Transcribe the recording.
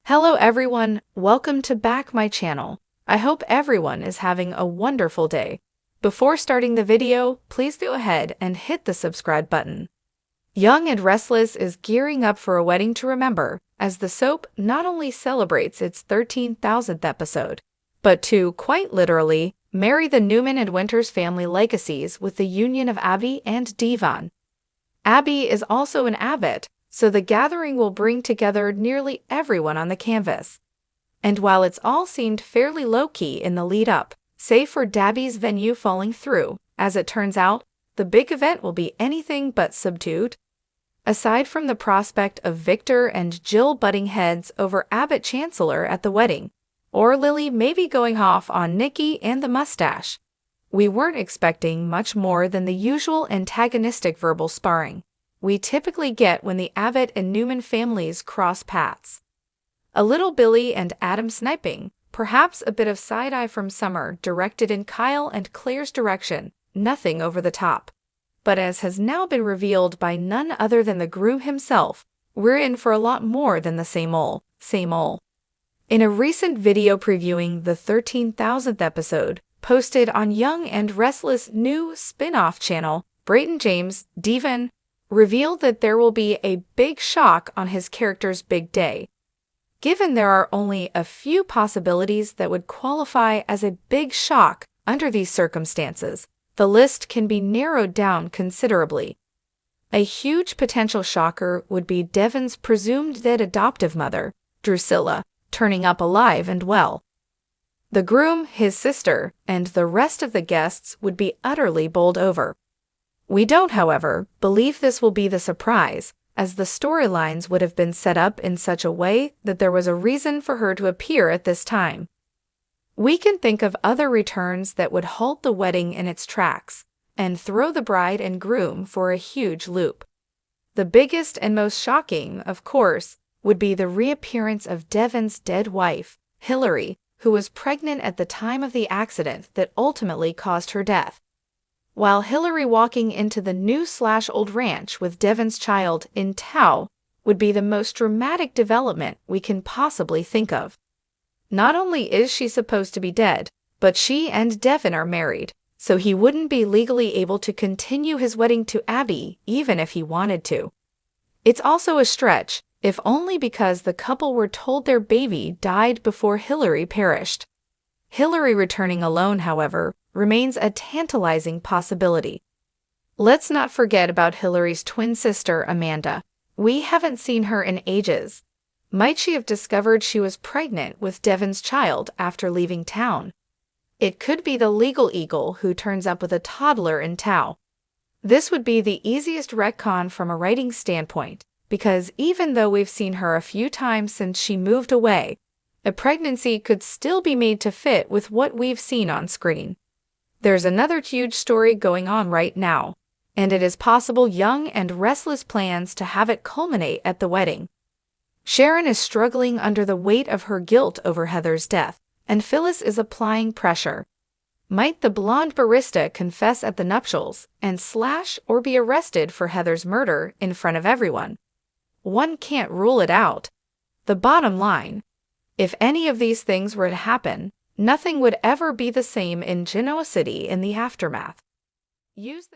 Hello everyone, welcome to back my channel. I hope everyone is having a wonderful day. Before starting the video, please go ahead and hit the subscribe button. Young and Restless is gearing up for a wedding to remember, as the soap not only celebrates its 13,000th episode, but to, quite literally, marry the Newman and Winters family legacies with the union of Abby and Devon. Abby is also an abbot, so the gathering will bring together nearly everyone on the canvas. And while it's all seemed fairly low-key in the lead-up, save for Dabby's venue falling through, as it turns out, the big event will be anything but subdued. Aside from the prospect of Victor and Jill butting heads over Abbot Chancellor at the wedding, or Lily maybe going off on Nikki and the mustache, we weren't expecting much more than the usual antagonistic verbal sparring we typically get when the Abbott and Newman families cross paths. A little Billy and Adam sniping, perhaps a bit of side-eye from Summer directed in Kyle and Claire's direction, nothing over the top. But as has now been revealed by none other than the groom himself, we're in for a lot more than the same ol'. In a recent video previewing the 13,000th episode, posted on Young and Restless' new spin-off channel, Brayton James, Devon, revealed that there will be a big shock on his character's big day. Given there are only a few possibilities that would qualify as a big shock under these circumstances, the list can be narrowed down considerably. A huge potential shocker would be Devon's presumed dead adoptive mother, Drusilla, turning up alive and well. The groom, his sister, and the rest of the guests would be utterly bowled over. We don't, however, believe this will be the surprise, as the storylines would have been set up in such a way that there was a reason for her to appear at this time. We can think of other returns that would halt the wedding in its tracks and throw the bride and groom for a huge loop. The biggest and most shocking, of course, would be the reappearance of Devon's dead wife, Hillary, who was pregnant at the time of the accident that ultimately caused her death. While Hillary walking into the new/old ranch with Devon's child in tow would be the most dramatic development we can possibly think of. Not only is she supposed to be dead, but she and Devon are married, so he wouldn't be legally able to continue his wedding to Abby even if he wanted to. It's also a stretch, if only because the couple were told their baby died before Hillary perished. Hillary returning alone, however, remains a tantalizing possibility. Let's not forget about Hillary's twin sister, Amanda. We haven't seen her in ages. Might she have discovered she was pregnant with Devon's child after leaving town? It could be the legal eagle who turns up with a toddler in tow. This would be the easiest retcon from a writing standpoint, because even though we've seen her a few times since she moved away, a pregnancy could still be made to fit with what we've seen on screen. There's another huge story going on right now, and it is possible Young and Restless plans to have it culminate at the wedding. Sharon is struggling under the weight of her guilt over Heather's death, and Phyllis is applying pressure. Might the blonde barista confess at the nuptials and slash or be arrested for Heather's murder in front of everyone? One can't rule it out. The bottom line, if any of these things were to happen, nothing would ever be the same in Genoa City in the aftermath. Use the